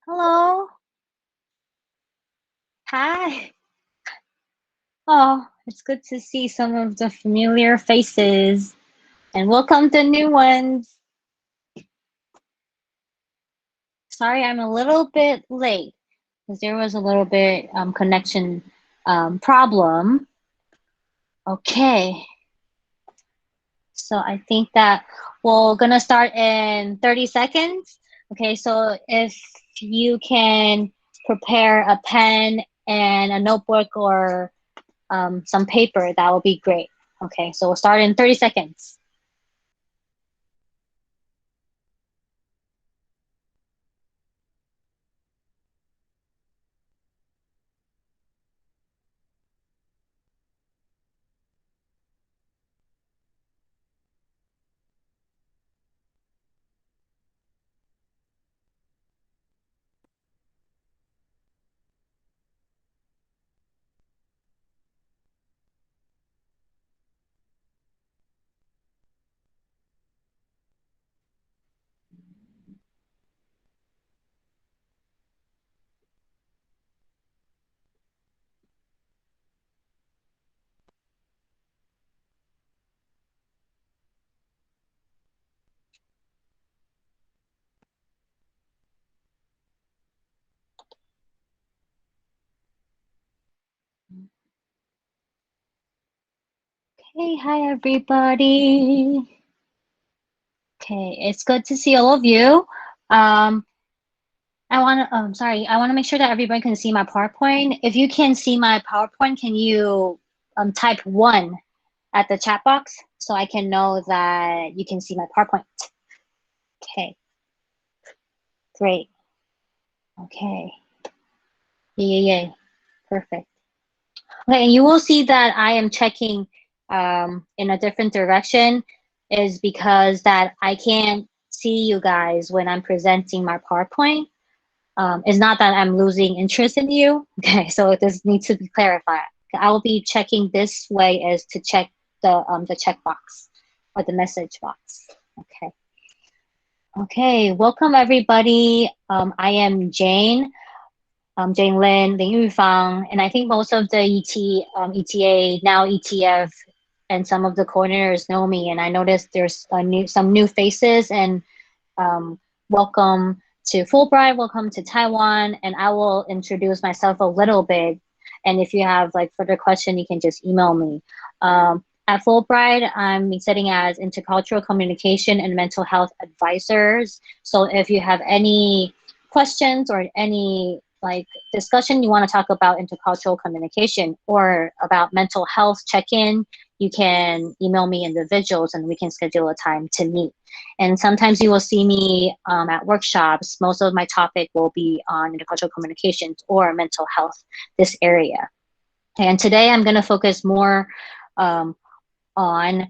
Hello. Hi. Oh, it's good to see some of the familiar faces and welcome the new ones. Sorry, I'm a little bit late because there was a little bit connection problem. Okay, so I think that we're gonna start in 30 seconds. Okay, so if you can prepare a pen and a notebook or some paper, that would be great. Okay, so we'll start in 30 seconds. Hey, hi everybody. Okay, it's good to see all of you. Um, I want to make sure that everybody can see my PowerPoint. If you can see my PowerPoint, can you type one at the chat box so I can know that you can see my PowerPoint? Okay, great. Okay, yeah. Perfect. Okay, and you will see that I am checking in a different direction is because that I can't see you guys when I'm presenting my PowerPoint. It's not that I'm losing interest in you. Okay, so this needs to be clarified. I will be checking this way as to check the checkbox or the message box. Okay. Okay, welcome everybody. I am Jane. Jane Lin, Ling Yufang, and I think most of the ETA, now ETF, and some of the coordinators know me. And I noticed there's some new faces. And um, welcome to Fulbright, welcome to Taiwan. And I will introduce myself a little bit. And if you have like further question, you can just email me. At Fulbright, I'm sitting as intercultural communication and mental health advisors. So if you have any questions or any like discussion you want to talk about intercultural communication or about mental health check-in, you can email me individuals and we can schedule a time to meet. And sometimes you will see me at workshops. Most of my topic will be on intercultural communications or mental health, this area. And today I'm going to focus more um, on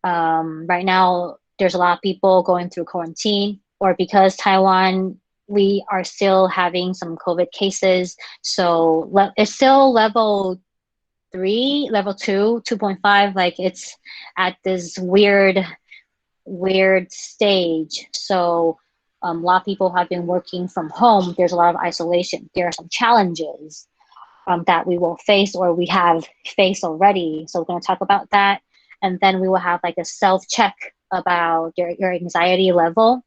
right now, there's a lot of people going through quarantine, or because Taiwan, we are still having some COVID cases. So it's still level 3, level 2, 2.5. Like it's at this weird stage. So a lot of people have been working from home. There's a lot of isolation. There are some challenges that we will face or we have faced already. So we're going to talk about that. And then we will have like a self check about your anxiety level.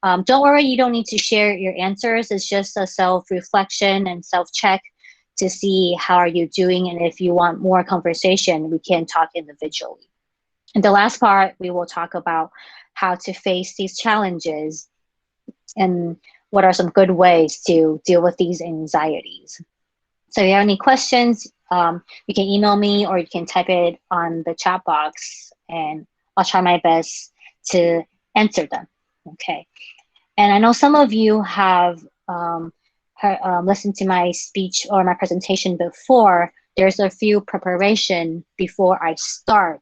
Don't worry, you don't need to share your answers. It's just a self reflection and self check to see how are you doing. And if you want more conversation, we can talk individually. And the last part, we will talk about how to face these challenges and what are some good ways to deal with these anxieties. So if you have any questions, you can email me or you can type it on the chat box and I'll try my best to answer them. Okay. And I know some of you have listened to my speech or my presentation before. There's a few preparation before I start.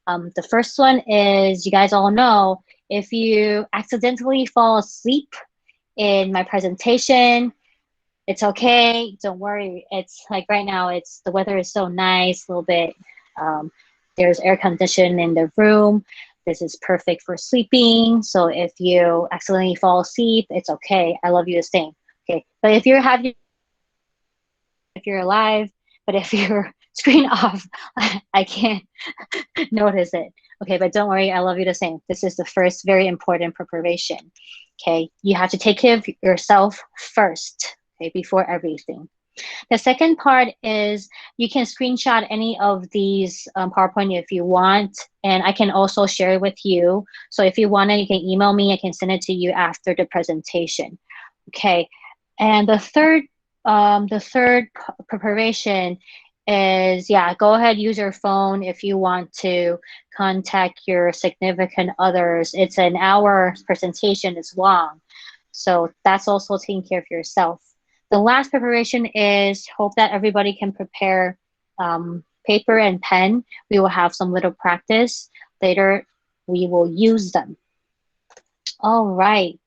The first one is, you guys all know, if you accidentally fall asleep in my presentation, it's okay. Don't worry. It's like right now, it's the weather is so nice, a little bit. Um, there's air conditioning in the room. This is perfect for sleeping. So if you accidentally fall asleep, it's okay. I love you to stay. Okay, but if you're alive, but if you're screen off, I can't notice it. Okay, but don't worry, I love you the same. This is the first very important preparation. Okay, you have to take care of yourself first, okay, before everything. The second part is you can screenshot any of these PowerPoint if you want, and I can also share it with you. So if you want it, you can email me. I can send it to you after the presentation. Okay, and the third preparation is, yeah, go ahead, use your phone if you want to contact your significant others. It's an hour presentation, it's long. So that's also taking care of yourself. The last preparation is hope that everybody can prepare paper and pen. We will have some little practice. Later, we will use them. All right.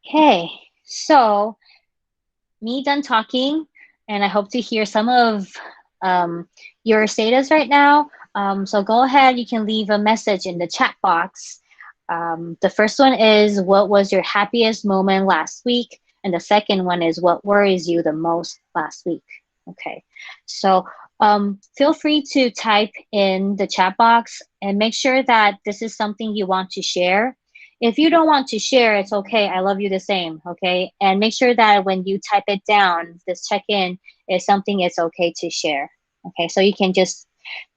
Okay, so me done talking, and I hope to hear some of your status right now. So go ahead, you can leave a message in the chat box. The first one is, what was your happiest moment last week? And the second one is, what worries you the most last week? Okay, so feel free to type in the chat box and make sure that this is something you want to share. If you don't want to share, it's okay. I love you the same, okay? And make sure that when you type it down, this check-in is something it's okay to share, okay? So you can just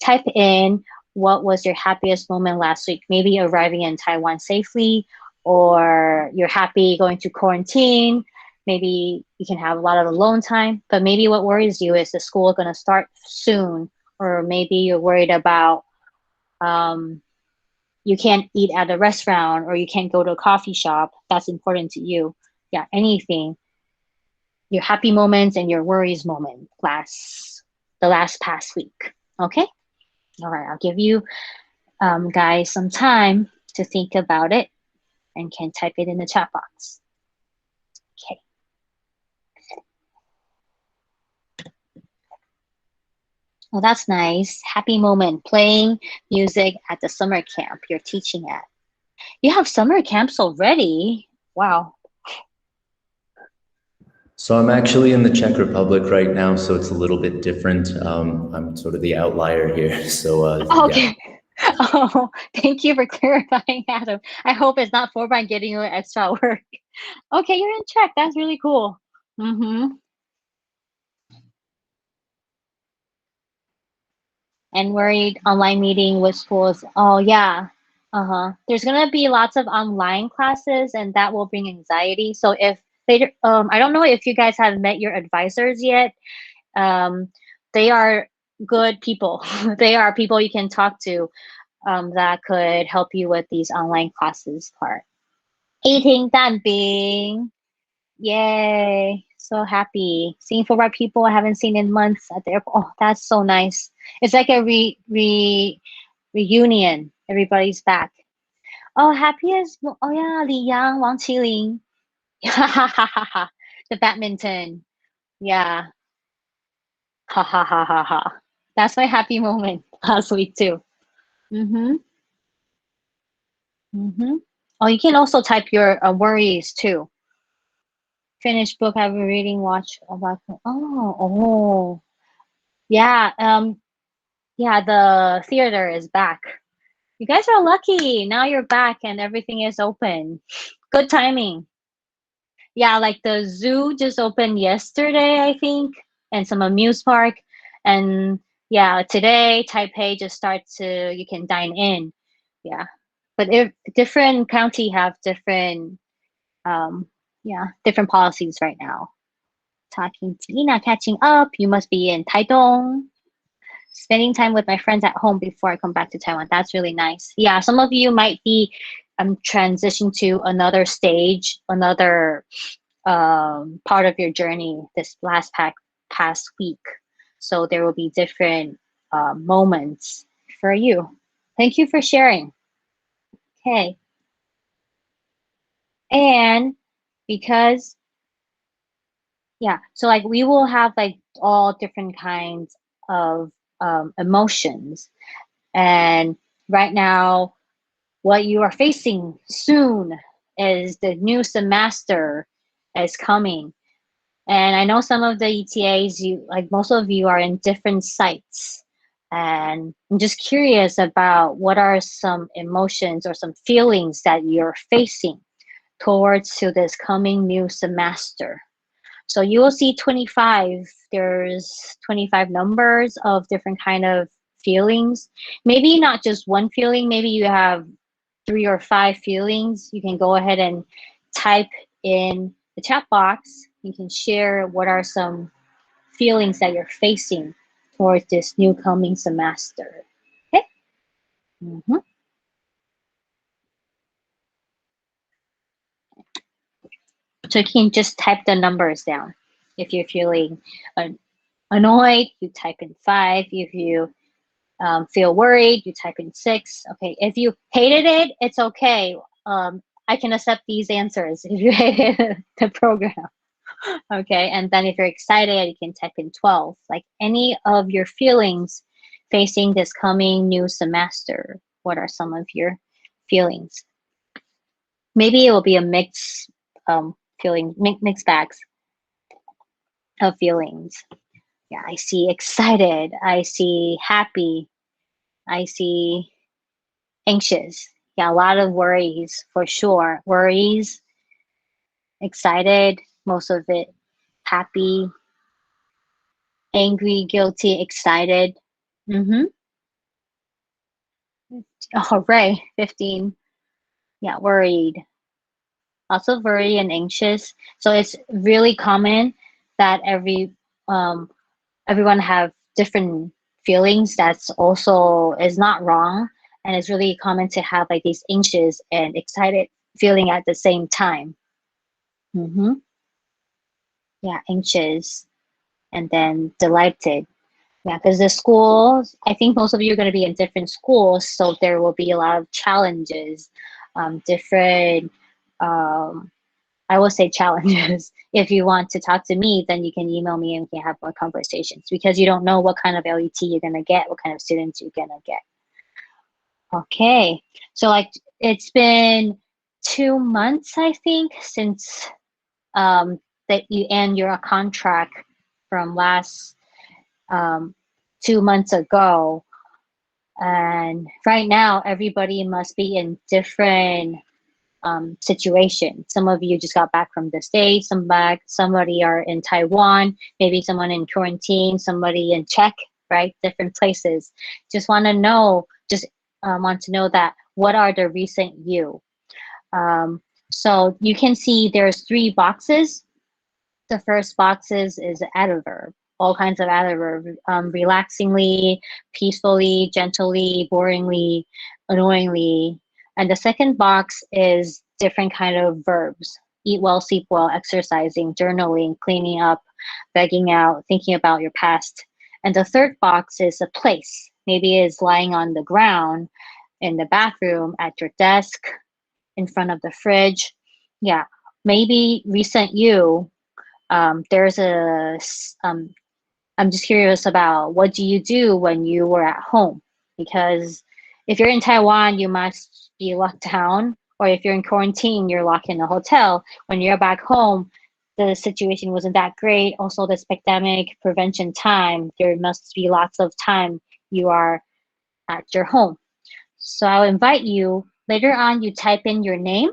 type in what was your happiest moment last week, maybe arriving in Taiwan safely, or you're happy going to quarantine. Maybe you can have a lot of alone time, but maybe what worries you is the school going to start soon, or maybe you're worried about you can't eat at a restaurant, or you can't go to a coffee shop. That's important to you. Yeah, anything. Your happy moments and your worries moment the last past week. Okay? All right, I'll give you guys some time to think about it and can type it in the chat box. Okay. Well, that's nice. Happy moment, playing music at the summer camp you're teaching at. You have summer camps already? Wow. So I'm actually in the Czech Republic right now, so it's a little bit different. I'm sort of the outlier here, so okay. Yeah. Oh, thank you for clarifying, Adam. I hope it's not Fortran getting you extra work. Okay, you're in Czech. That's really cool. Mm-hmm. And worried online meeting with schools. Oh, yeah. Uh-huh. There's gonna be lots of online classes, and that will bring anxiety. So if they, I don't know if you guys have met your advisors yet. They are good people. They are people you can talk to that could help you with these online classes part. Eating 蛋饼. Yay. So happy. Seeing Fulbright people I haven't seen in months at the airport. Oh, that's so nice. It's like a reunion. Everybody's back. Oh, happy as, oh yeah, Li Yang, Wang Qilin. The badminton. Yeah. Ha ha ha ha ha. That's my happy moment last week too. Mm-hmm. Mm-hmm. Oh, you can also type your worries too. Finish book I've been reading, watch about. Oh. Yeah. Yeah, the theater is back. You guys are lucky. Now you're back and everything is open. Good timing. Yeah, like the zoo just opened yesterday, I think, and some amuse park. And yeah, today Taipei just starts to, you can dine in. Yeah. But if different county have different different policies right now. Talking to Ina, catching up. You must be in Taitung. Spending time with my friends at home before I come back to Taiwan. That's really nice. Yeah, some of you might be transitioning to another stage, another part of your journey this past week. So there will be different moments for you. Thank you for sharing. Okay. And because, yeah, so like we will have like all different kinds of emotions. And right now, what you are facing soon is the new semester is coming. And I know some of the ETAs, like most of you are in different sites. And I'm just curious about what are some emotions or some feelings that you're facing towards to this coming new semester. So you will see 25, there's 25 numbers of different kind of feelings. Maybe not just one feeling, maybe you have 3 or 5 feelings. You can go ahead and type in the chat box. You can share what are some feelings that you're facing towards this new coming semester. Okay. Mm-hmm. So you can just type the numbers down. If you're feeling annoyed, you type in 5. If you feel worried, you type in 6. Okay. If you hated it, it's okay. I can accept these answers if you hated the program. Okay. And then if you're excited, you can type in 12. Like any of your feelings facing this coming new semester. What are some of your feelings? Maybe it will be a mixed bags of feelings. Yeah, I see excited. I see happy. I see anxious. Yeah, a lot of worries for sure. Worries, excited, most of it happy, angry, guilty, excited. Mm-hmm. Oh, right. 15. Yeah, worried. Lots of worry and anxious. So it's really common that um everyone have different feelings. That's also is not wrong. And it's really common to have like these anxious and excited feeling at the same time. Mm-hmm. Yeah, anxious and then delighted. Yeah, because the schools, I think most of you are going to be in different schools, so there will be a lot of challenges, different, um, I will say challenges. If you want to talk to me, then you can email me and we can have more conversations because you don't know what kind of LET you're going to get, what kind of students you're going to get. Okay, so like it's been 2 months, I think, since that you end your contract from last um, 2 months ago. And right now, everybody must be in different situation. Some of you just got back from the States, somebody are in Taiwan, maybe someone in quarantine, somebody in Czech, right? Different places. Just want to know, want to know that what are the recent you? So you can see there's 3 boxes. The first boxes is adverb, all kinds of adverb, relaxingly, peacefully, gently, boringly, annoyingly. And the second box is different kind of verbs: eat well, sleep well, exercising, journaling, cleaning up, begging out, thinking about your past. And the third box is a place. Maybe it's lying on the ground, in the bathroom, at your desk, in front of the fridge. Yeah, maybe recent you, there's I'm just curious about what do you do when you were at home? Because if you're in Taiwan, you must be locked down, or if you're in quarantine, you're locked in a hotel. When you're back home, the situation wasn't that great. Also, this pandemic prevention time, there must be lots of time you are at your home. So I'll invite you later on, you type in your name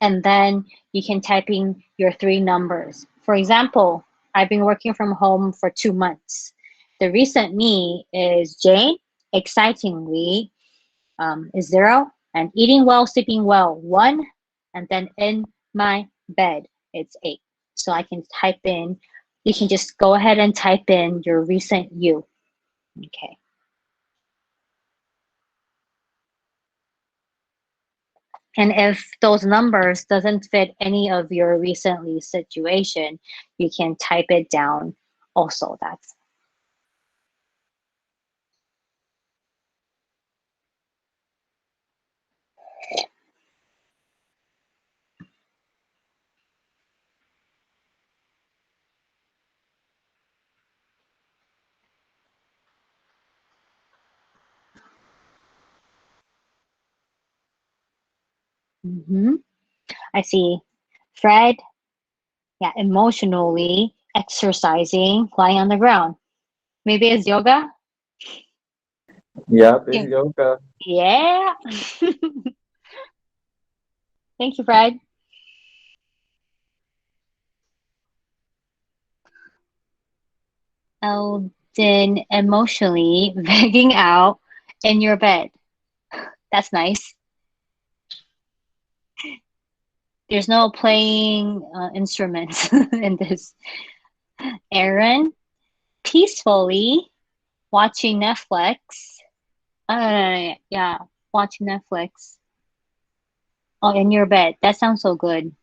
and then you can type in your 3 numbers. For example, I've been working from home for 2 months. The recent me is Jane, excitingly, is 0, and eating well, sleeping well, 1, and then in my bed, it's 8. So I can type in, you can just go ahead and type in your recent you. Okay. And if those numbers doesn't fit any of your recently situation, you can type it down also. That's mm-hmm. I see Fred, yeah, emotionally exercising, lying on the ground. Maybe it's yoga? Yep, it's Yeah. yoga. Yeah. Thank you, Fred. Eldon emotionally begging out in your bed. That's nice. There's no playing instruments in this. Aaron, peacefully watching Netflix. Yeah, watching Netflix. Oh, in your bed. That sounds so good.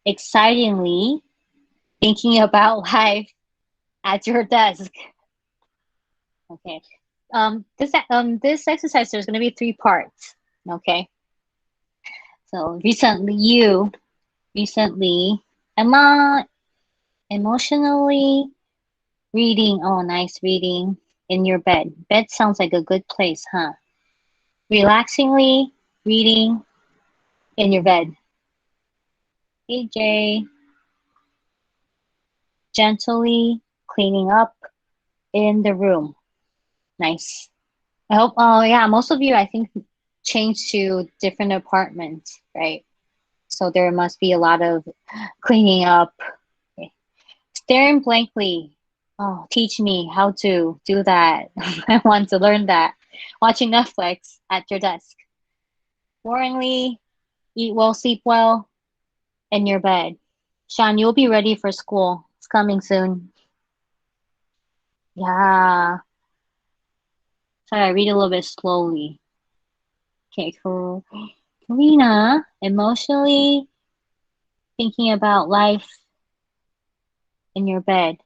Excitingly thinking about life at your desk. Okay. This exercise there's gonna be three parts. Okay. So recently, emotionally reading. Oh, nice reading in your bed. Bed sounds like a good place, huh? Relaxingly reading in your bed. AJ, gently cleaning up in the room. Nice. I hope, oh yeah, most of you, I think, changed to different apartments, right? So there must be a lot of cleaning up. Okay. Staring blankly. Oh, teach me how to do that. I want to learn that. Watching Netflix at your desk. Boringly, eat well, sleep well in your bed. Sean, you'll be ready for school. It's coming soon. Yeah. Sorry, I read a little bit slowly. Okay, cool. Karina, emotionally thinking about life in your bed.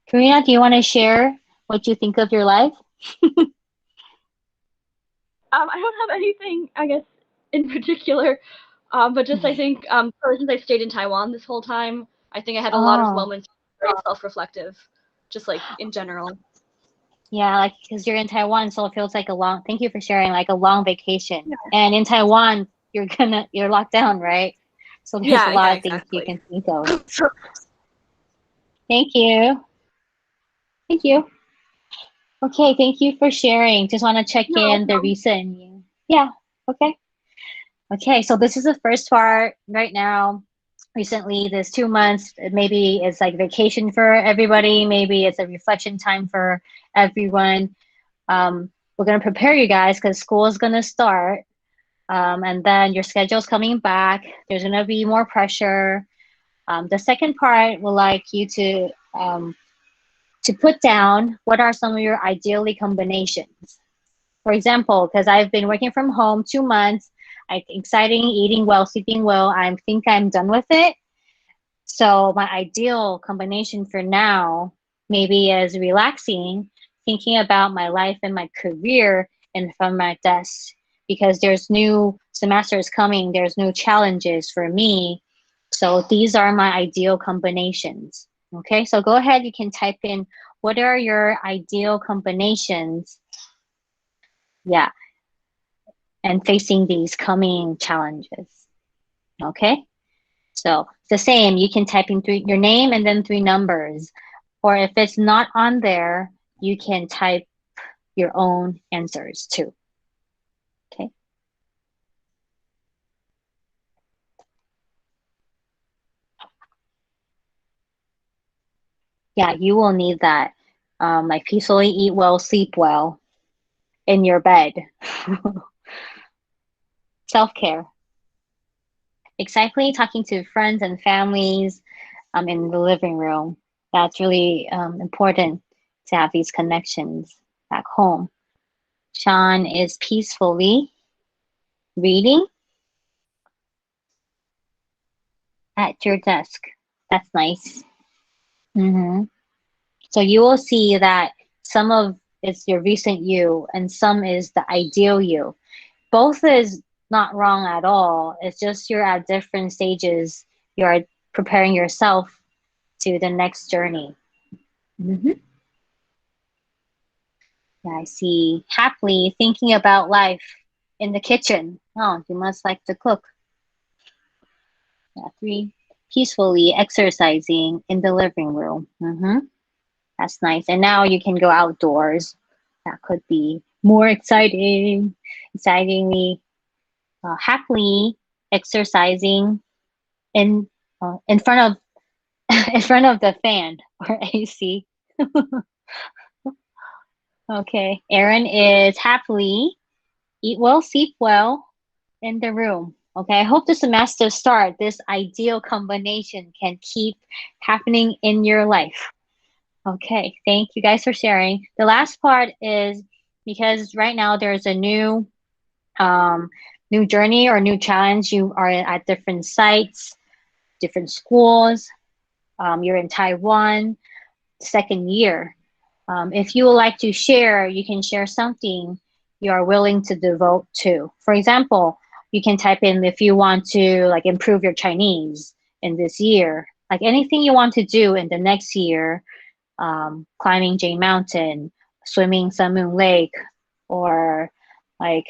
Karina, do you want to share what you think of your life? I don't have anything, I guess, in particular, but just I think, ever since I stayed in Taiwan this whole time, I think I had a lot of Oh, moments very self-reflective, just like in general. yeah, like because you're in Taiwan, so it feels like a long, thank you for sharing, like a long vacation. Yeah. And in Taiwan, you're locked down, right? So there's a Yeah, yeah, lot of things you exactly. can think of. Thank you. Thank you. Okay, thank you for sharing. Just want to check No, in the no. recent. Yeah, okay. Okay, so this is the first part right now. Recently, this 2 months, maybe it's like vacation for everybody. Maybe it's a reflection time for everyone. We're going to prepare you guys because school is going to start. And then your schedule's coming back. There's going to be more pressure. The second part, would like you to put down what are some of your ideally combinations. For example, because I've been working from home 2 months, exciting, eating well, sleeping well. I think I'm done with it. So my ideal combination for now maybe is relaxing, thinking about my life and my career and from my desk because there's new semesters coming, there's new challenges for me. So these are my ideal combinations. Okay, so go ahead, you can type in what are your ideal combinations? Yeah, and facing these coming challenges. Okay, so it's the same. You can type in your name and then three numbers. Or if it's not on there, you can type your own answers too. Okay. Yeah, you will need that. Like peacefully eat well, sleep well in your bed. Self-care. Excitedly talking to friends and families in the living room. That's really important to have these connections back home. Sean is peacefully reading at your desk. That's nice. Hmm. So you will see that some of it's your recent you and some is the ideal you. Both is not wrong at all. It's just you're at different stages. You're preparing yourself to the next journey. Hmm. Yeah, I see. Happily thinking about life in the kitchen. Oh, you must like to cook. Yeah, 3, peacefully exercising in the living room. That's nice. And now you can go outdoors. That could be more excitingly, happily exercising in front of in front of the fan or AC. Okay, Aaron is happily eat well, sleep well in the room. Okay, I hope the semester start, this ideal combination can keep happening in your life. Okay, thank you guys for sharing. The last part is because right now there's a um, new journey or new challenge. You are at different sites, different schools. You're in Taiwan, second year. If you would like to share, you can share something you are willing to devote to. For example, you can type in if you want to like improve your Chinese in this year, like anything you want to do in the next year, climbing Jane Mountain, swimming Sun Moon Lake, or like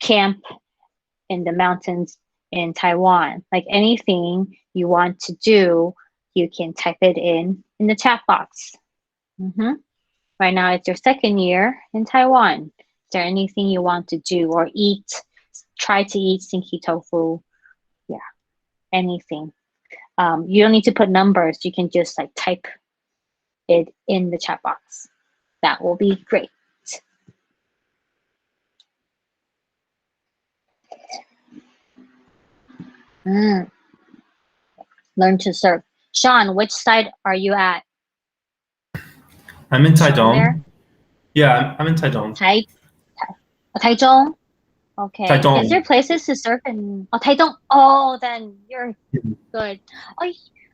camp in the mountains in Taiwan. Like anything you want to do, you can type it in the chat box. Right now, it's your second year in Taiwan. Is there anything you want to do or eat? Try to eat stinky tofu. Yeah, anything. You don't need to put numbers. You can just like type it in the chat box. That will be great. Learn to surf. Sean, which side are you at? I'm in Sean there? Taidong. Yeah, I'm in Taidong. Taichung? Okay. Taidong. Is there places to surf in Taichung? Oh, then you're good. Oh,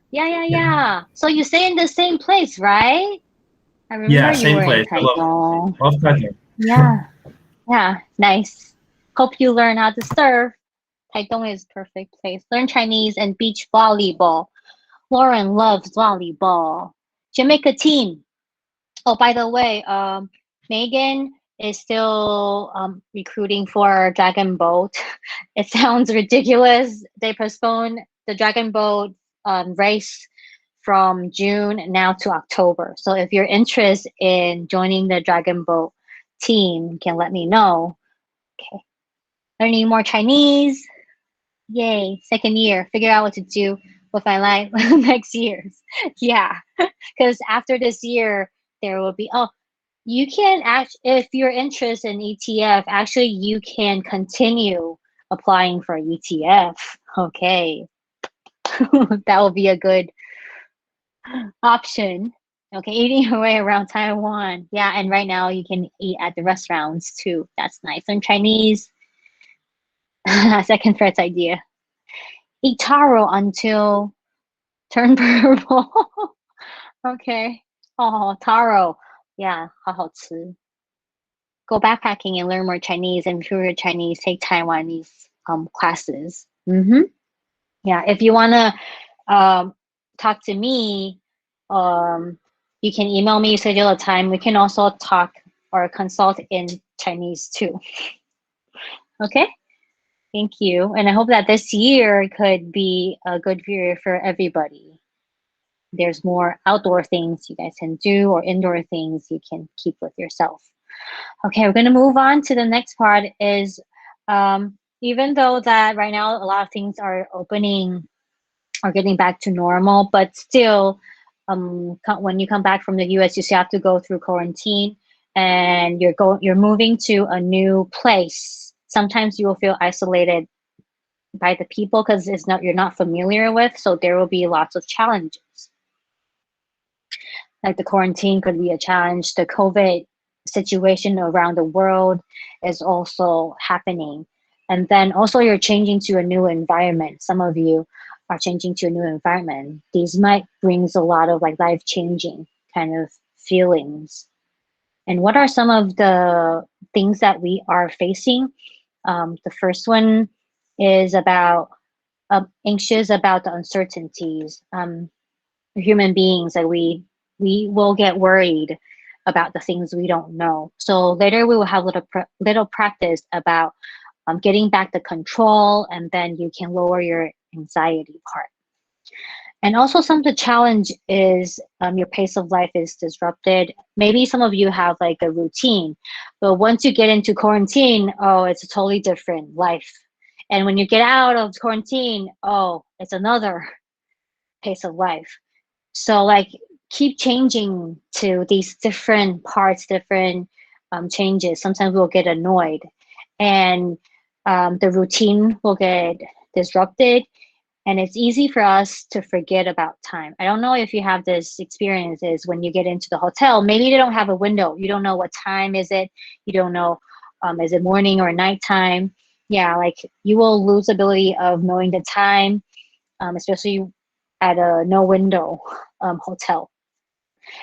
yeah. So you stay in the same place, right? I remember Yeah, you same were in place. I Taichung. love Taidong. Yeah, nice. Hope you learn how to surf. Taichung is perfect place. Learn Chinese and beach volleyball. Lauren loves volleyball. Should make a team. Oh, by the way, Megan is still recruiting for Dragon Boat. It sounds ridiculous. They postponed the Dragon Boat race from June now to October. So if you're interested in joining the Dragon Boat team, you can let me know. Okay. Learning more Chinese. Yay. Second year. Figure out what to do with my life next year. Yeah. Because after this year, there will be, you can if you're interested in ETF, actually you can continue applying for ETF. Okay. That will be a good option. Okay, eating your way around Taiwan. Yeah, and right now you can eat at the restaurants too. That's nice. And Chinese, second first idea. Eat taro until turn purple. Okay. Oh, taro. Yeah, 好好吃. Go backpacking and learn more Chinese, improve your Chinese, take Taiwanese classes. Yeah, if you want to talk to me, you can email me, schedule a time. We can also talk or consult in Chinese too. Okay, thank you. And I hope that this year could be a good year for everybody. There's more outdoor things you guys can do or indoor things you can keep with yourself. Okay, we're going to move on to the next part is even though that right now a lot of things are opening or getting back to normal, but still when you come back from the US, you still have to go through quarantine and you're moving to a new place. Sometimes you will feel isolated by the people because you're not familiar with, so there will be lots of challenges. Like the quarantine could be a challenge. The COVID situation around the world is also happening. And then also you're changing to a new environment. Some of you are changing to a new environment. These might brings a lot of like life-changing kind of feelings. And what are some of the things that we are facing? The first one is about anxious about the uncertainties. Human beings, like we will get worried about the things we don't know. So later we will have little practice about getting back the control, and then you can lower your anxiety part. And also some of the challenge is your pace of life is disrupted. Maybe some of you have like a routine, but once you get into quarantine, oh, it's a totally different life. And when you get out of quarantine, oh, it's another pace of life. So like keep changing to these different parts, different changes. Sometimes we'll get annoyed and the routine will get disrupted, and it's easy for us to forget about time. I don't know if you have this experiences when you get into the hotel, maybe they don't have a window. You don't know what time is it. You don't know, is it morning or nighttime? Yeah, like you will lose ability of knowing the time, especially at a no window hotel.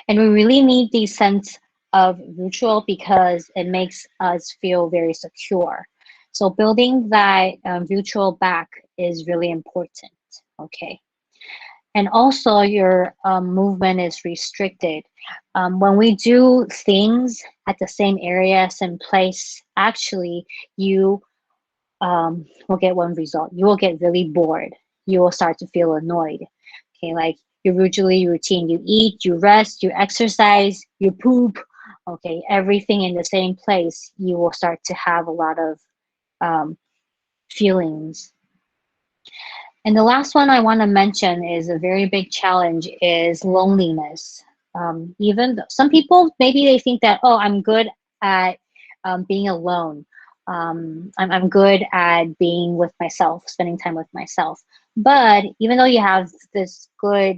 And we really need the sense of ritual because it makes us feel very secure. So building that ritual back is really important. Okay. And also your movement is restricted. When we do things at the same area, same place, actually you will get one result. You will get really bored. You will start to feel annoyed. Okay, like your usually routine, you eat, you rest, you exercise, you poop, okay, everything in the same place, you will start to have a lot of feelings. And the last one I want to mention is a very big challenge is loneliness. Even some people, maybe they think that, oh, I'm good at being alone. I'm good at being with myself, spending time with myself. But even though you have this good,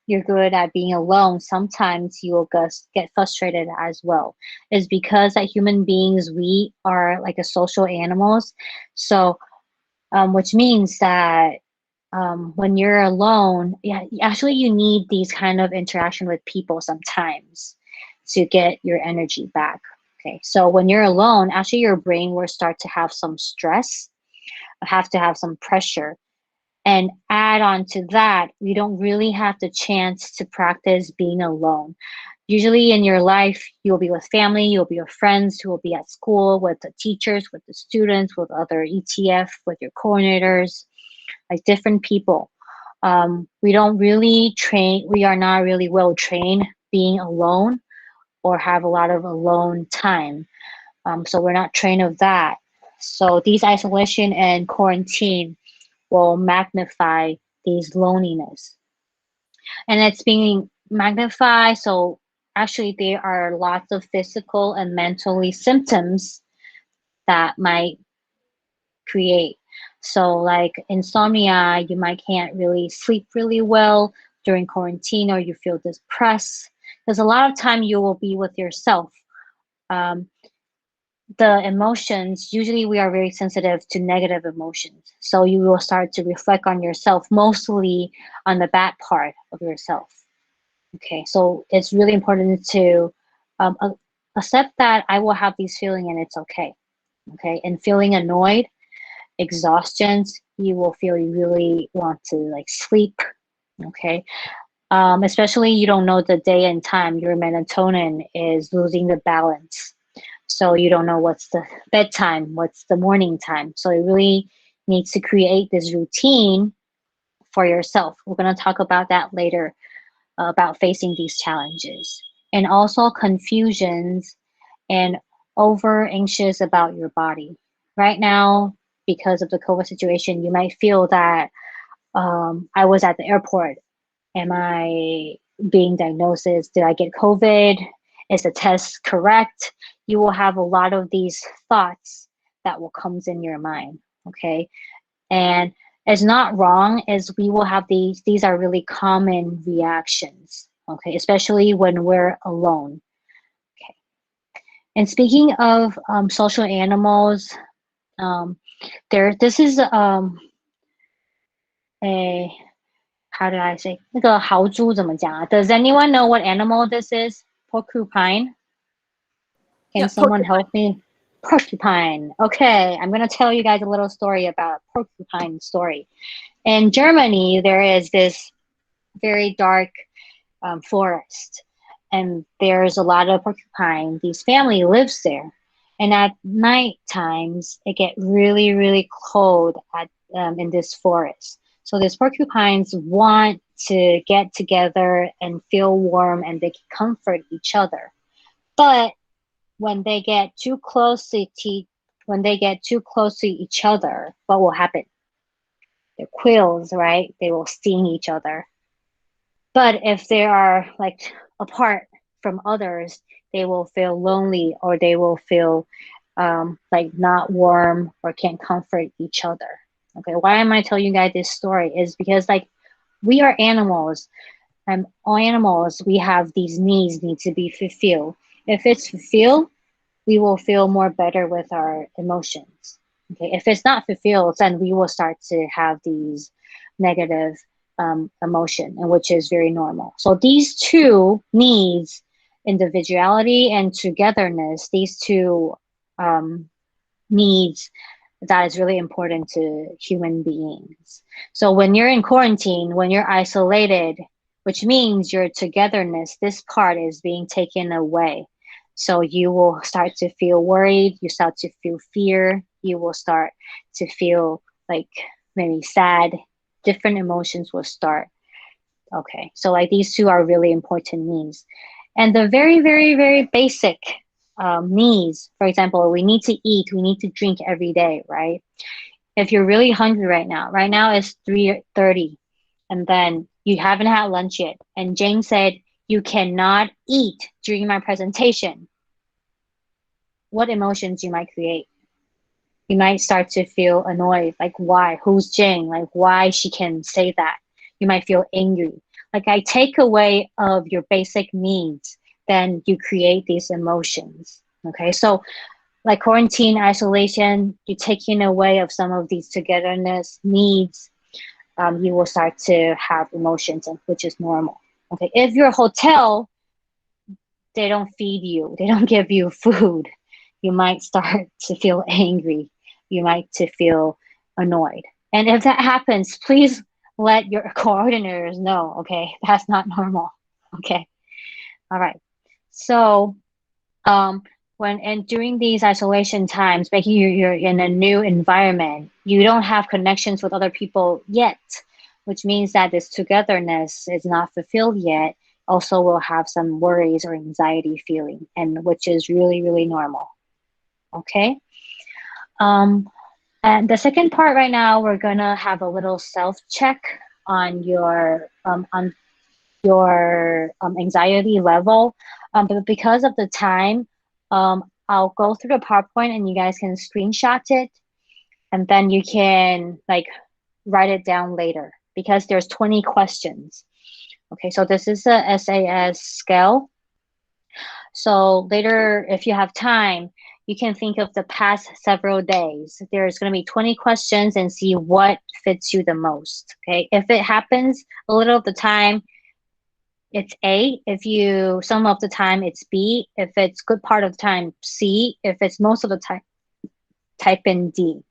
you're good at being alone, sometimes you will get frustrated as well. It's because as human beings, we are like a social animals. So, which means that when you're alone, yeah, actually you need these kind of interaction with people sometimes to get your energy back. Okay, so when you're alone, actually your brain will start to have some stress, have to have some pressure. And add on to that, you don't really have the chance to practice being alone. Usually in your life, you'll be with family, you'll be with friends, you will be at school with the teachers, with the students, with other ETF, with your coordinators, like different people. We don't really train, we are not really well trained being alone or have a lot of alone time. So we're not trained of that. So these isolation and quarantine will magnify these loneliness. And it's being magnified. So actually there are lots of physical and mentally symptoms that might create. So like insomnia, you might can't really sleep really well during quarantine, or you feel depressed. There's a lot of time you will be with yourself. The emotions, usually we are very sensitive to negative emotions. So you will start to reflect on yourself, mostly on the bad part of yourself. Okay, so it's really important to accept that I will have these feelings and it's okay. Okay, and feeling annoyed, exhaustions, you will feel you really want to like sleep. Okay, especially you don't know the day and time, your melatonin is losing the balance. So you don't know what's the bedtime, what's the morning time. So it really needs to create this routine for yourself. We're going to talk about that later, about facing these challenges. And also confusions and over anxious about your body. Right now, because of the COVID situation, you might feel that I was at the airport. Am I being diagnosed? Did I get COVID? Is the test correct? You will have a lot of these thoughts that will come in your mind, okay? And it's not wrong, as we will have these are really common reactions, okay? Especially when we're alone, okay? And speaking of social animals, this is a, how did I say? 那个豪猪怎么讲啊? Does anyone know what animal this is? Porcupine? Can Yeah, someone help me? Porcupine. Okay, I'm going to tell you guys a little story about porcupine story. In Germany, there is this very dark forest, and there's a lot of porcupine. This family lives there, And at night times, it get really, really cold in this forest. So these porcupines want to get together and feel warm and they can comfort each other. But when they get too close to each other, what will happen? The quills, right? They will sting each other. But if they are like apart from others, they will feel lonely or they will feel like not warm or can't comfort each other. Okay, why am I telling you guys this story? Is because like we are animals, and all animals we have these needs need to be fulfilled. If it's fulfilled, we will feel more better with our emotions. Okay, if it's not fulfilled, then we will start to have these negative emotion, and which is very normal. So these two needs, individuality and togetherness, these two um, needs that is really important to human beings. So when you're in quarantine, when you're isolated, which means your togetherness, this part is being taken away. So you will start to feel worried, you start to feel fear, you will start to feel like maybe sad, different emotions will start. Okay, so like these two are really important needs. And the very, very, very basic needs, for example, we need to eat, we need to drink every day, right? If you're really hungry right now it's 3:30, and then you haven't had lunch yet, and Jane said, you cannot eat during my presentation. What emotions you might create? You might start to feel annoyed, like why? Who's Jane? Like why she can say that? You might feel angry. Like I take away of your basic needs, then you create these emotions. Okay, so like quarantine, isolation, you're taking away of some of these togetherness needs, you will start to have emotions, which is normal. Okay, if you're a hotel, they don't feed you, they don't give you food, you might start to feel angry, you might to feel annoyed. And if that happens, please let your coordinators know, okay? That's not normal. Okay. All right. So um, when and during these isolation times, making you're in a new environment, you don't have connections with other people yet, which means that this togetherness is not fulfilled yet. Also, will have some worries or anxiety feeling, and which is really, really normal. Okay. Um, and the second part right now, we're gonna have a little self check on your anxiety level. But because of the time, I'll go through the PowerPoint and you guys can screenshot it, and then you can like write it down later because there's 20 questions. Okay, so this is a SAS scale. So later, if you have time, you can think of the past several days. There's going to be 20 questions and see what fits you the most. Okay, if it happens a little of the time, it's A. If you some of the time, it's B. If it's good part of the time, C. If it's most of the time, type in D.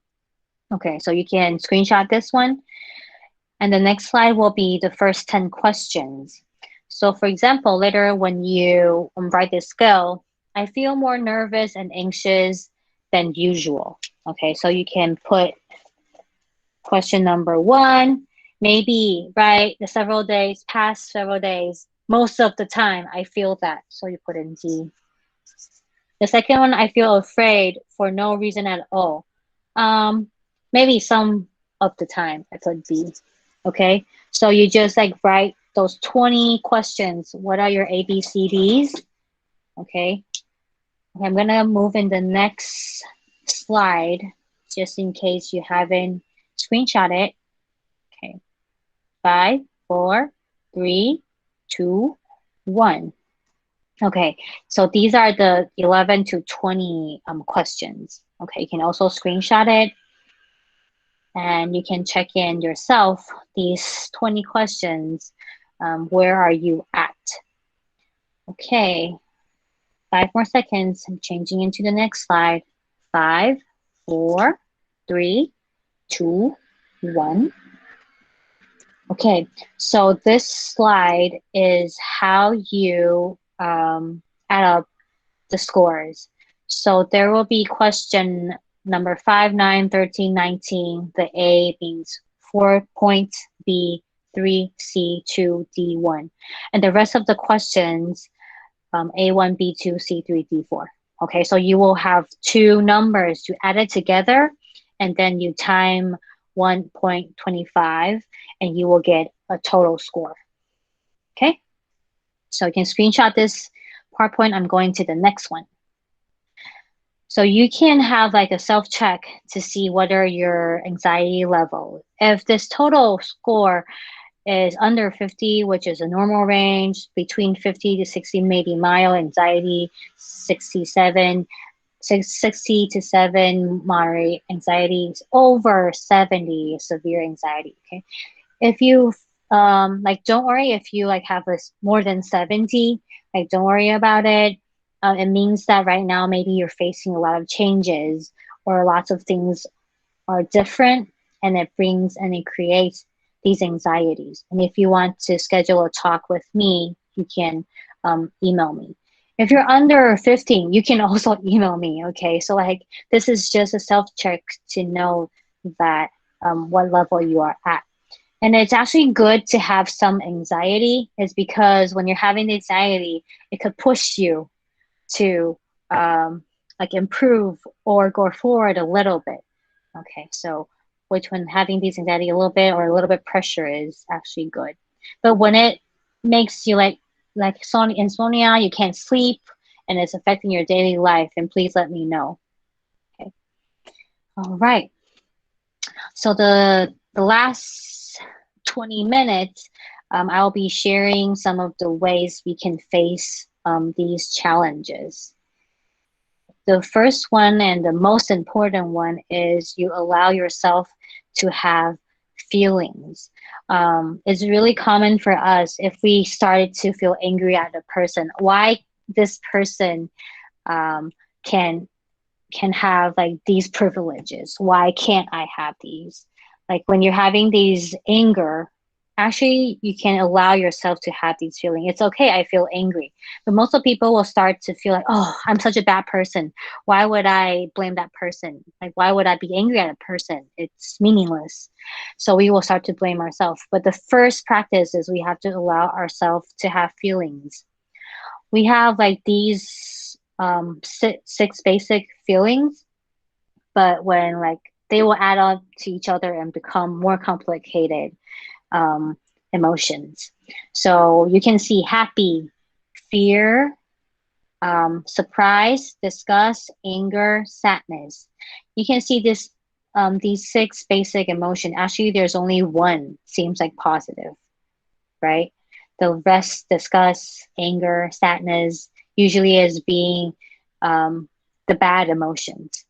Okay, so you can screenshot this one. And the next slide will be the first 10 questions. So for example, later when you write this scale, I feel more nervous and anxious than usual. Okay, so you can put question number 1, maybe, right, the past several days, most of the time I feel that, so you put in D. The second one, I feel afraid for no reason at all. Maybe some of the time I put B. Okay, so you just like write those 20 questions. What are your ABCDs? Okay, I'm gonna move in the next slide just in case you haven't screenshot it. Okay, 5, 4, 3, 2, 1. Okay, so these are the 11 to 20 questions. Okay, you can also screenshot it and you can check in yourself these 20 questions. Where are you at? Okay, 5 more seconds. I'm changing into the next slide. 5, 4, 3, 2, 1. Okay, so this slide is how you add up the scores. So there will be question number 5, 9, 13, 19. The A means 4 point, B 3, C 2, D 1. And the rest of the questions, A1, B2, C3, D4. Okay, so you will have two numbers. You add it together and then you time 1.25 and you will get a total score. Okay, so you can screenshot this PowerPoint. I'm going to the next one. So you can have like a self-check to see whether your anxiety level, if this total score is under 50, which is a normal range, between 50 to 60, maybe mild anxiety, 67, 60 to 7 moderate anxiety, over 70 severe anxiety. Okay, if you like, don't worry if you like have a more than 70, like don't worry about it. It means that right now maybe you're facing a lot of changes or lots of things are different, and it brings and it creates these anxieties. And if you want to schedule a talk with me, you can email me. If you're under 15, you can also email me, okay? So like, this is just a self-check to know that what level you are at. And it's actually good to have some anxiety, is because when you're having the anxiety, it could push you to like improve or go forward a little bit. Okay, so which when having these anxiety a little bit or a little bit pressure is actually good. But when it makes you like insomnia, you can't sleep, and it's affecting your daily life, and please let me know. Okay. All right. So the last 20 minutes, I'll be sharing some of the ways we can face these challenges. The first one and the most important one is you allow yourself to have feelings. It's really common for us if we started to feel angry at a person. Why this person can have like these privileges? Why can't I have these? Like when you're having these anger, actually you can allow yourself to have these feelings. It's okay, I feel angry. But most of people will start to feel like, oh, I'm such a bad person. Why would I blame that person? Like, why would I be angry at a person? It's meaningless. So we will start to blame ourselves. But the first practice is we have to allow ourselves to have feelings. We have like these 6 basic feelings, but when like they will add up to each other and become more complicated emotions. So you can see happy, fear, surprise, disgust, anger, sadness. You can see this these 6 basic emotions. Actually, there's only one seems like positive, right? The rest, disgust, anger, sadness, usually is being the bad emotions.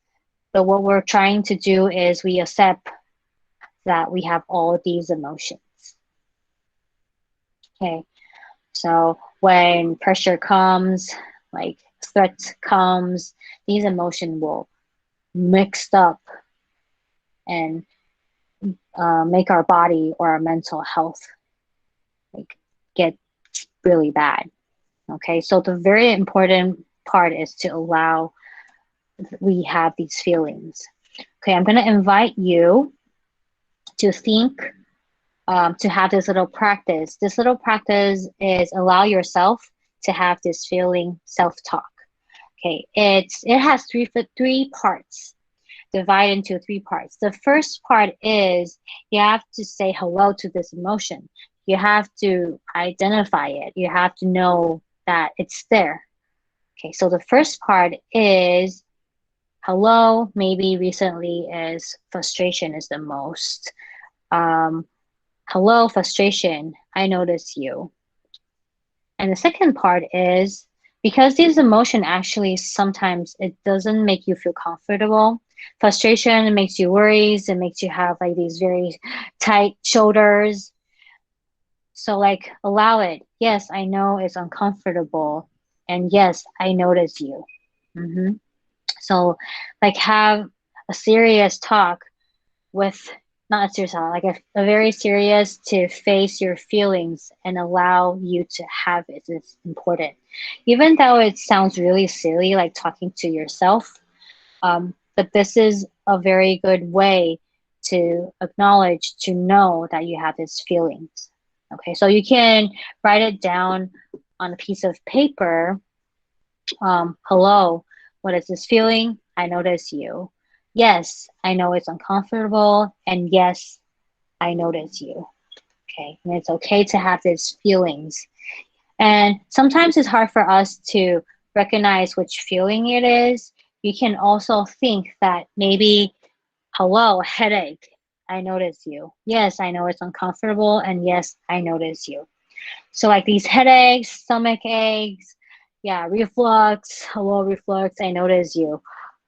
But what we're trying to do is we accept that we have all these emotions. Okay, so when pressure comes, like threat comes, these emotions will mix up and make our body or our mental health like get really bad. Okay, so the very important part is to allow we have these feelings. Okay, I'm going to invite you to think, to have this little practice. This little practice is allow yourself to have this feeling self-talk. Okay, it has three parts, divided into 3 parts. The first part is you have to say hello to this emotion. You have to identify it. You have to know that it's there. Okay, so the first part is hello. Maybe recently is frustration is the most. Hello, frustration, I notice you. And the second part is, because these emotions actually sometimes it doesn't make you feel comfortable. Frustration makes you worries, it makes you have like these very tight shoulders. So like allow it. Yes, I know it's uncomfortable. And yes, I notice you. So like have a serious talk with not a serious, like a very serious to face your feelings and allow you to have it is important. Even though it sounds really silly, like talking to yourself, but this is a very good way to acknowledge, to know that you have these feelings. Okay, so you can write it down on a piece of paper. Hello, what is this feeling? I notice you. Yes, I know it's uncomfortable. And yes, I notice you. Okay, and it's okay to have these feelings. And sometimes it's hard for us to recognize which feeling it is. You can also think that maybe, hello, headache. I notice you. Yes, I know it's uncomfortable. And yes, I notice you. So like these headaches, stomach aches, yeah, reflux, hello, reflux, I notice you.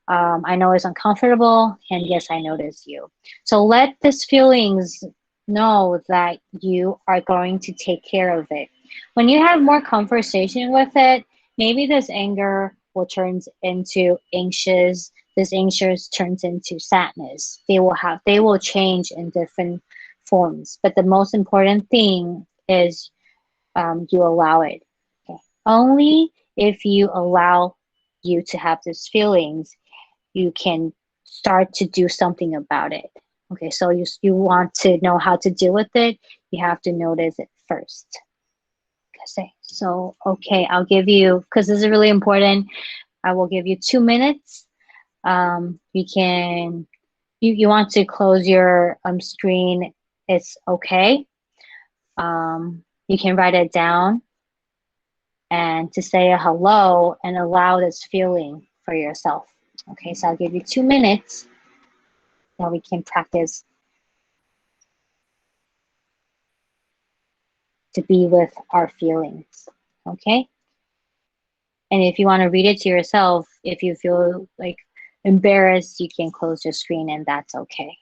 I know it's uncomfortable, and yes, I notice you. So let these feelings know that you are going to take care of it. When you have more conversation with it, maybe this anger will turn into anxious. This anxious turns into sadness. They will change in different forms. But the most important thing is you allow it. Okay. Only if you allow you to have these feelings, you can start to do something about it. Okay, so you want to know how to deal with it, you have to notice it first. Okay, so okay, I'll give you, because this is really important, I will give you 2 minutes. You can, you want to close your screen, it's okay. You can write it down and to say a hello and allow this feeling for yourself. Okay, so I'll give you 2 minutes that we can practice to be with our feelings. Okay, and if you want to read it to yourself, if you feel like embarrassed, you can close your screen and that's okay.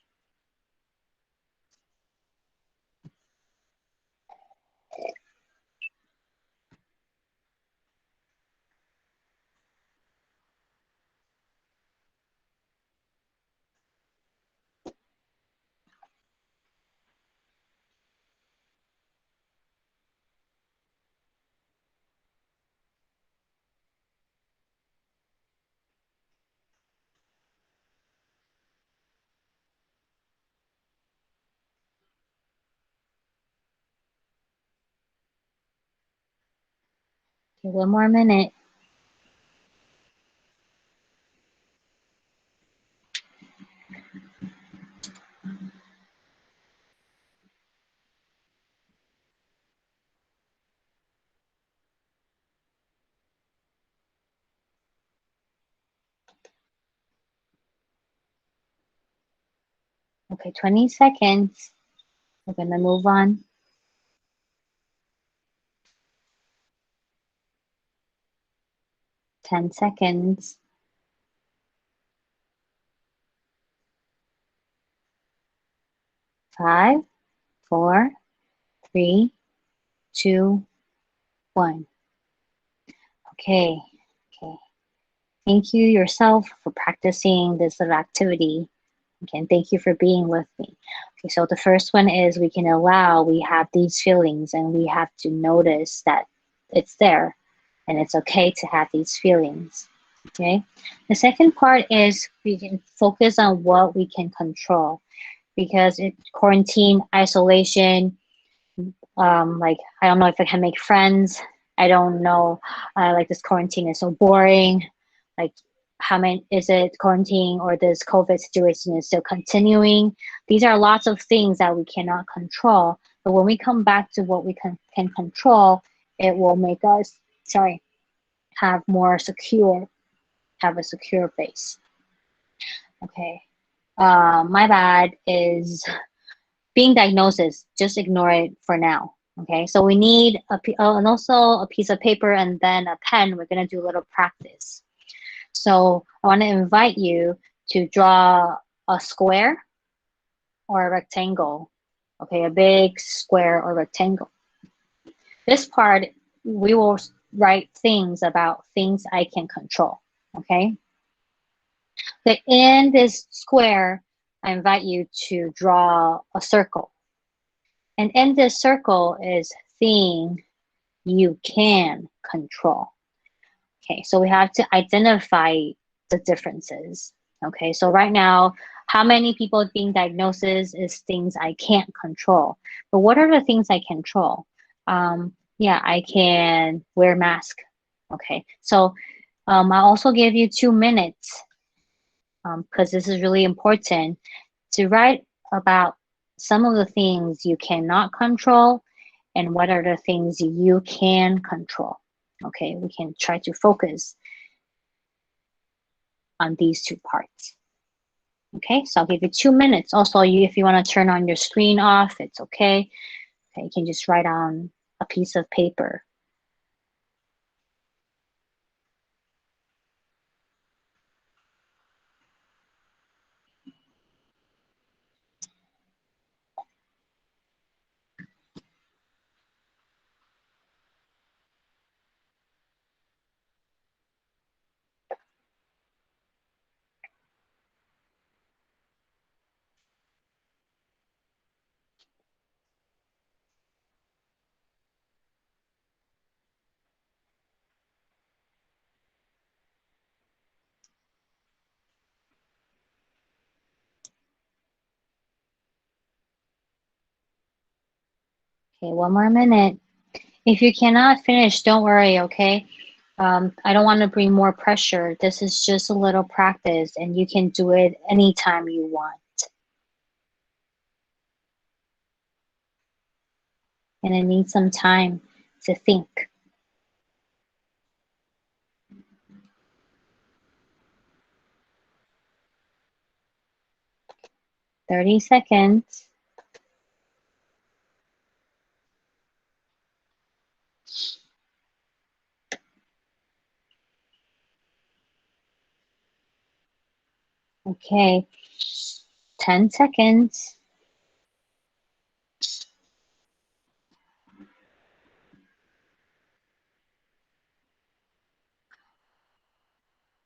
Okay, 1 more minute. Okay, 20 seconds. We're gonna move on. 10 seconds. 5, 4, 3, 2, 1. Okay, okay. Thank you yourself for practicing this little activity. Okay, and thank you for being with me. Okay, so the first one is we can allow, we have these feelings and we have to notice that it's there and it's okay to have these feelings. Okay, the second part is we can focus on what we can control, because in quarantine, isolation, like I don't know if I can make friends. I don't know, like this quarantine is so boring. Like how many is it quarantine, or this COVID situation is still continuing? These are lots of things that we cannot control. But when we come back to what we can control, it will make us, sorry, have more secure, have a secure base. Okay. My bad is being diagnosis, just ignore it for now. Okay, so we need and also a piece of paper and then a pen. We're gonna do a little practice. So I want to invite you to draw a square or a rectangle. Okay, a big square or rectangle. This part, we will write things about things I can control. Okay. So in this square, I invite you to draw a circle. And in this circle is thing you can control. Okay, so we have to identify the differences. Okay, so right now, how many people being diagnosed is things I can't control. But what are the things I control? Yeah, I can wear mask. Okay, so I'll also give you 2 minutes because this is really important to write about some of the things you cannot control and what are the things you can control. Okay, we can try to focus on these 2 parts. Okay, so I'll give you 2 minutes. Also, if you want to turn on your screen off, it's okay. Okay, you can just write on a piece of paper. Okay, 1 more minute. If you cannot finish, don't worry, okay? I don't want to bring more pressure. This is just a little practice and you can do it anytime you want. And it needs some time to think. 30 seconds. Okay, 10 seconds.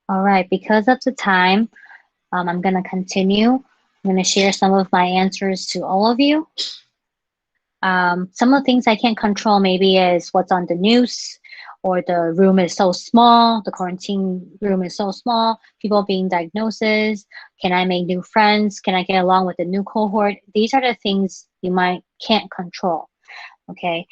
All right, because of the time, I'm gonna continue. I'm gonna share some of my answers to all of you. Some of the things I can't control maybe is what's on the news, or the room is so small, the quarantine room is so small, people being diagnosed, can I make new friends, can I get along with the new cohort? These are the things you can't control, okay?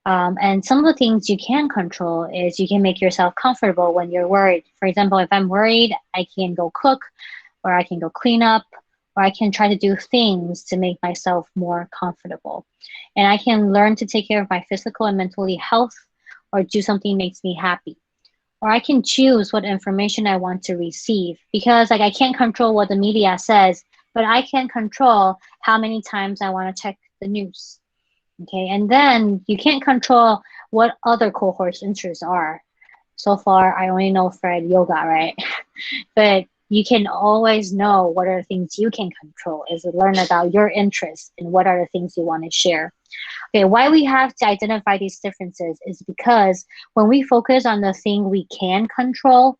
And some of the things you can control is you can make yourself comfortable when you're worried. For example, if I'm worried, I can go cook, or I can go clean up, or I can try to do things to make myself more comfortable. And I can learn to take care of my physical and mental health, or do something that makes me happy. Or I can choose what information I want to receive, because like I can't control what the media says, but I can control how many times I want to check the news. Okay, and then you can't control what other cohorts' interests are. So far, I only know Fred yoga, right? But you can always know what are the things you can control, is to learn about your interests and what are the things you want to share. Okay, why we have to identify these differences is because when we focus on the thing we can control,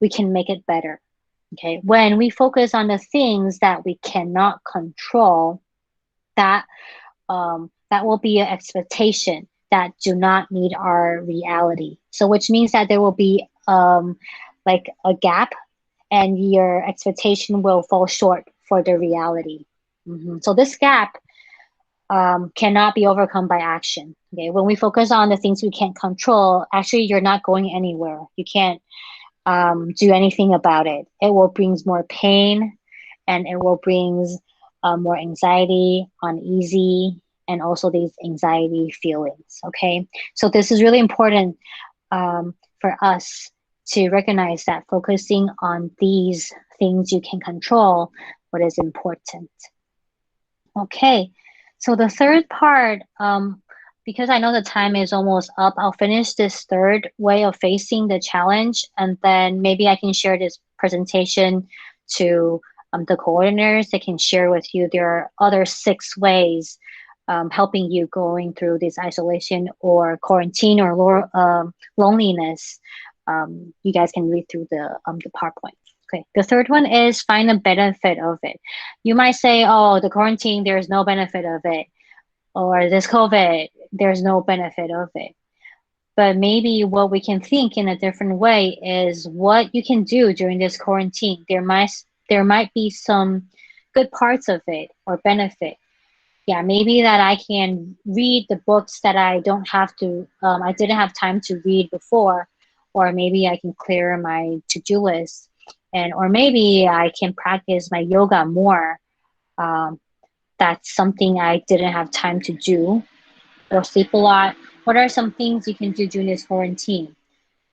we can make it better. Okay, when we focus on the things that we cannot control, that will be an expectation that do not meet our reality. So which means that there will be like a gap, and your expectation will fall short for the reality. So this gap cannot be overcome by action. Okay, when we focus on the things we can't control, actually you're not going anywhere. You can't do anything about it. It will bring more pain, and it will bring more anxiety, uneasy, and also these anxiety feelings. Okay, so this is really important for us to recognize that focusing on these things you can control, what is important. Okay, so the third part, because I know the time is almost up, I'll finish this third way of facing the challenge, and then maybe I can share this presentation to the coordinators. They can share with you their other 6 ways helping you going through this isolation or quarantine or loneliness. You guys can read through the PowerPoint. Okay, the third one is find a benefit of it. You might say, oh, the quarantine, there's no benefit of it. Or this COVID, there's no benefit of it. But maybe what we can think in a different way is what you can do during this quarantine. There might be some good parts of it or benefit. Yeah, maybe that I can read the books that I didn't have time to read before, or maybe I can clear my to-do list, or maybe I can practice my yoga more. Um, that's something I didn't have time to do, or sleep a lot. What are some things you can do during this quarantine?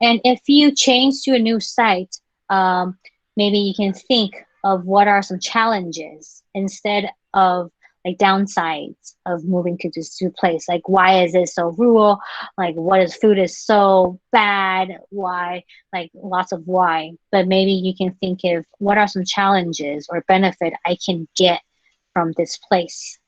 And if you change to a new site, maybe you can think of what are some challenges instead of like downsides of moving to this new place. Like, why is it so rural? Like, food is so bad? Why? Like, lots of why. But maybe you can think of what are some challenges or benefit I can get from this place.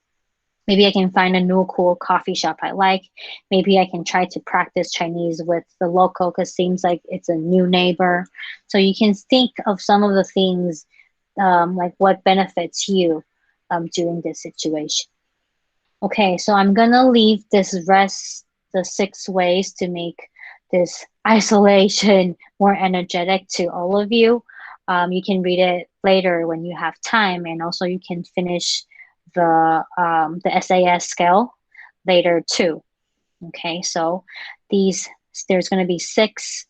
Maybe I can find a new cool coffee shop I like. Maybe I can try to practice Chinese with the local because it seems like it's a new neighbor. So you can think of some of the things like what benefits you during this situation. Okay, so I'm gonna leave the 6 ways to make this isolation more energetic to all of you. You can read it later when you have time, and also you can finish the SAS scale later too. Okay, so there's going to be 6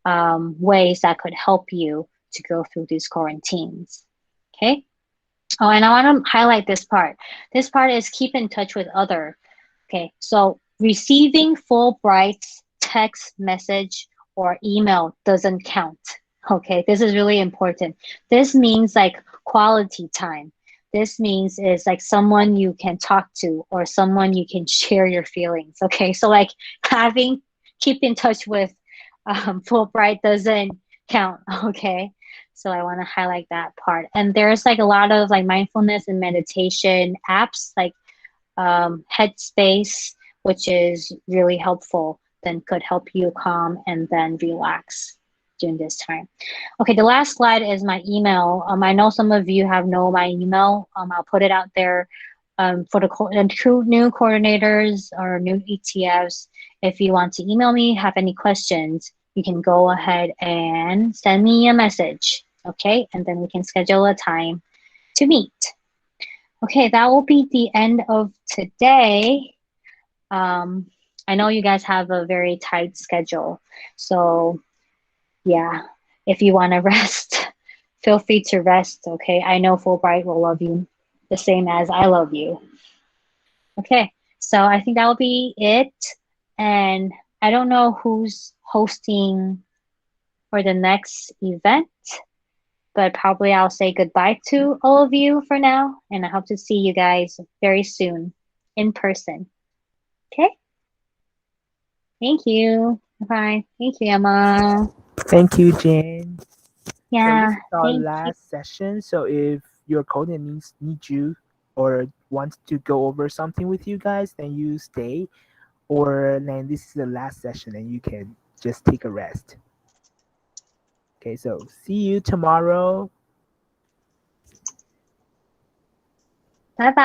ways that could help you to go through these quarantines. Okay. Oh, and I want to highlight this part. This part is keep in touch with other. Okay, so receiving Fulbright's text message or email doesn't count. Okay, this is really important. This means like quality time. This means is like someone you can talk to or someone you can share your feelings. Okay, so like keep in touch with Fulbright doesn't count. Okay, so I want to highlight that part. And there's like a lot of like mindfulness and meditation apps like Headspace, which is really helpful, then could help you calm and then relax during this time. Okay, the last slide is my email. I know some of you know my email. I'll put it out there for the 2 new coordinators or new ETFs. If you want to email me, have any questions, you can go ahead and send me a message, okay? And then we can schedule a time to meet. Okay, that will be the end of today. I know you guys have a very tight schedule, so yeah, if you want to rest, feel free to rest, okay? I know Fulbright will love you the same as I love you. Okay, so I think that will be it. And I don't know who's hosting for the next event, but probably I'll say goodbye to all of you for now. And I hope to see you guys very soon in person. Okay? Thank you. Bye. Thank you, Emma. Thank you, Jen. Yeah. So this is our thank you. last session. So if your coordinator needs you or wants to go over something with you guys, then you stay. Or then this is the last session and you can just take a rest. Okay, so see you tomorrow. Bye-bye.